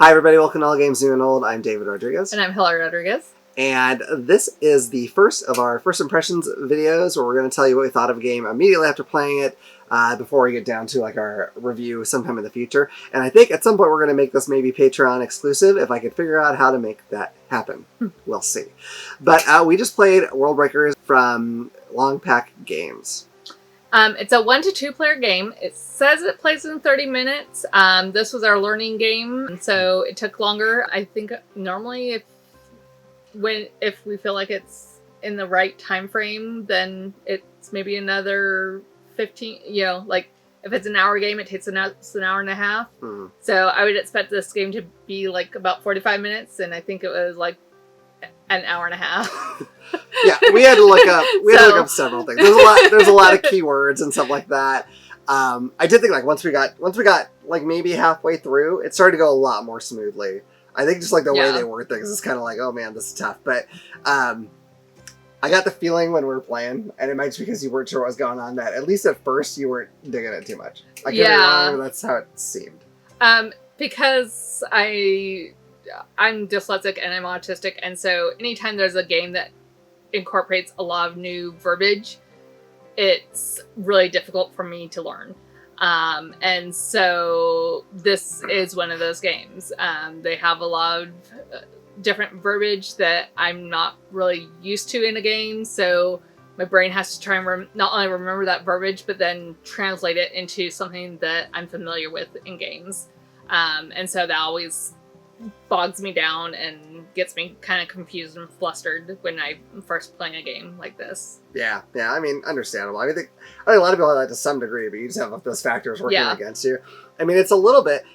Hi everybody, welcome to All Games New and Old. I'm David Rodriguez. And I'm Hillary Rodriguez. And this is the first of our first impressions videos where we're going to tell you what we thought of a game immediately after playing it before we get down to like our review sometime in the future. And I think at some point we're going to make this maybe Patreon exclusive if I could figure out how to make that happen. We'll see. But we just played Worldbreakers from Long Pack Games. It's a 1 to 2 player game. It says it plays in 30 minutes. This was our learning game, and so it took longer. I think normally if we feel like it's in the right time frame, then it's maybe another 15, like if it's an hour game, it takes an hour and a half. Mm. So I would expect this game to be like about 45 minutes, and I think it was like an hour and a half. Yeah, we had to look up several things. There's a lot of keywords and stuff like that. I did think like once we got like maybe halfway through, it started to go a lot more smoothly. I think just like the way they word things is kind of like, oh man, this is tough. But I got the feeling when we were playing, and it might just because you weren't sure what was going on, that at least at first you weren't digging it too much. I could be wrong, that's how it seemed. Because I'm dyslexic and I'm autistic, and so anytime there's a game that incorporates a lot of new verbiage, it's really difficult for me to learn. And so this is one of those games. They have a lot of different verbiage that I'm not really used to in a game, so my brain has to try and not only remember that verbiage, but then translate it into something that I'm familiar with in games. And so that always bogs me down and gets me kind of confused and flustered when I'm first playing a game like this. Yeah, I mean, understandable. I think a lot of people have that to some degree, but you just have those factors working against you. I mean, it's a little bit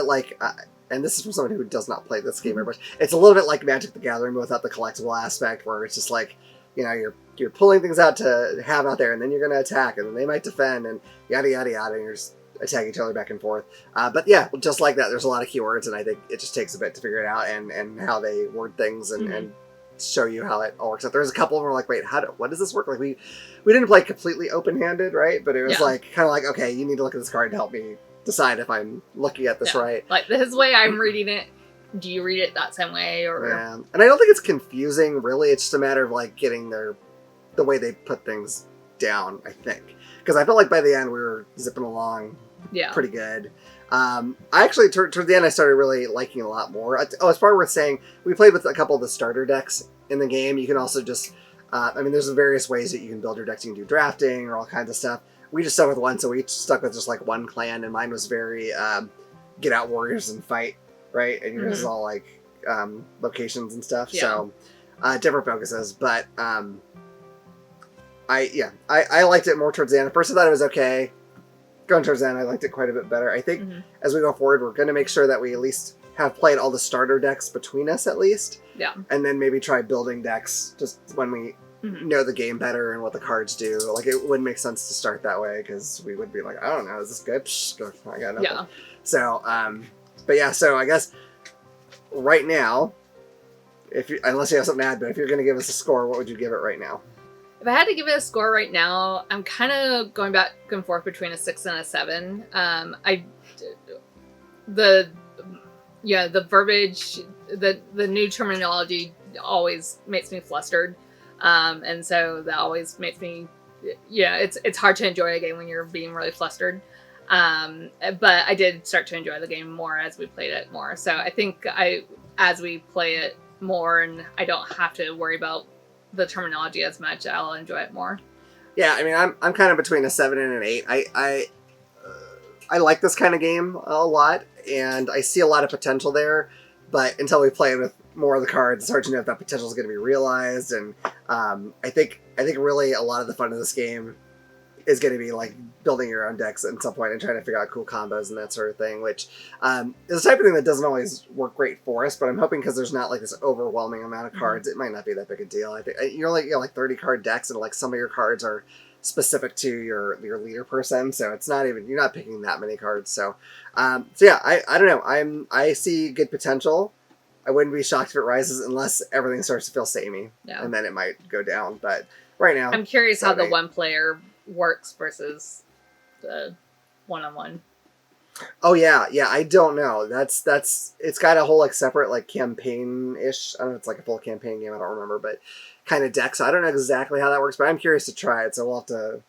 like, and this is from someone who does not play this game very much. It's a little bit like Magic the Gathering, but without the collectible aspect, where it's just like, you're pulling things out to have out there, and then you're going to attack, and then they might defend, and yada yada yada, and you're just attack each other back and forth. But yeah, just like that, there's a lot of keywords, and I think it just takes a bit to figure it out and how they word things and show you how it all works out. There's a couple of them where like, wait, what does this work? Like we didn't play completely open-handed, right? But it was like kind of like, okay, you need to look at this card to help me decide if I'm looking at this right. Like this is the way I'm reading it. Do you read it that same way? Or and I don't think it's confusing, really. It's just a matter of like getting the way they put things down, I think. Because I felt like by the end we were zipping along pretty good. I actually, towards the end, I started really liking it a lot more. It's probably worth saying, we played with a couple of the starter decks in the game. You can also just, there's various ways that you can build your decks. You can do drafting or all kinds of stuff. We just stuck with one, so we each stuck with just like one clan, and mine was very get out warriors and fight, right? And yours is all like locations and stuff. So different focuses, but I liked it more towards the end. At first I thought it was okay. Going towards the end, I liked it quite a bit better. I think as we go forward, we're going to make sure that we at least have played all the starter decks between us at least. Yeah. And then maybe try building decks just when we know the game better and what the cards do. Like, it wouldn't make sense to start that way because we would be like, I don't know, is this good? Psh, I got nothing. Yeah. So, but yeah, so I guess right now, unless you have something to add, but if you're going to give us a score, what would you give it right now? If I had to give it a score right now, I'm kind of going back and forth between a 6 and a 7. The verbiage, the new terminology always makes me flustered, and so that always makes me, it's hard to enjoy a game when you're being really flustered. But I did start to enjoy the game more as we played it more. So I think as we play it more, and I don't have to worry about the terminology as much, I'll enjoy it more. Yeah, I mean, I'm kind of between a 7 and an 8. I like this kind of game a lot, and I see a lot of potential there, but until we play with more of the cards, it's hard to know if that potential is going to be realized. And I think really a lot of the fun of this game is going to be like building your own decks at some point and trying to figure out cool combos and that sort of thing, which is the type of thing that doesn't always work great for us, but I'm hoping because there's not like this overwhelming amount of cards, it might not be that big a deal. I think you're like 30 card decks, and like some of your cards are specific to your leader person, so it's not even, you're not picking that many cards. So yeah, I don't know. I see good potential. I wouldn't be shocked if it rises unless everything starts to feel samey, and then it might go down. But right now, I'm curious how the one player works versus the one-on-one. Oh yeah, yeah. I don't know. That's it's got a whole like separate like campaign-ish. I don't know if it's like a full campaign game. I don't remember, but kind of deck. So I don't know exactly how that works, but I'm curious to try it. So we'll have to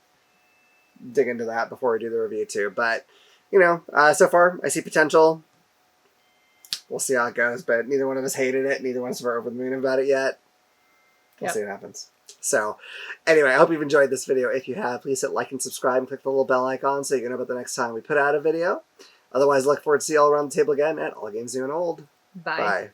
dig into that before we do the review too. But so far I see potential. We'll see how it goes. But neither one of us hated it. Neither one of us are over the moon about it yet. We'll see what happens. So, anyway, I hope you've enjoyed this video. If you have, please hit like and subscribe and click the little bell icon so you can know about the next time we put out a video. Otherwise, look forward to see you all around the table again at All Games New and Old. Bye.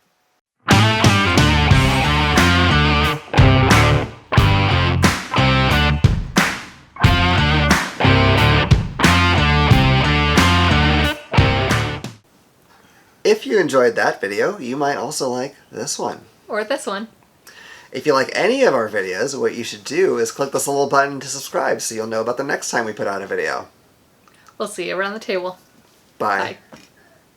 If you enjoyed that video, you might also like this one. Or this one. If you like any of our videos, what you should do is click this little button to subscribe so you'll know about the next time we put out a video. We'll see you around the table. Bye. Bye.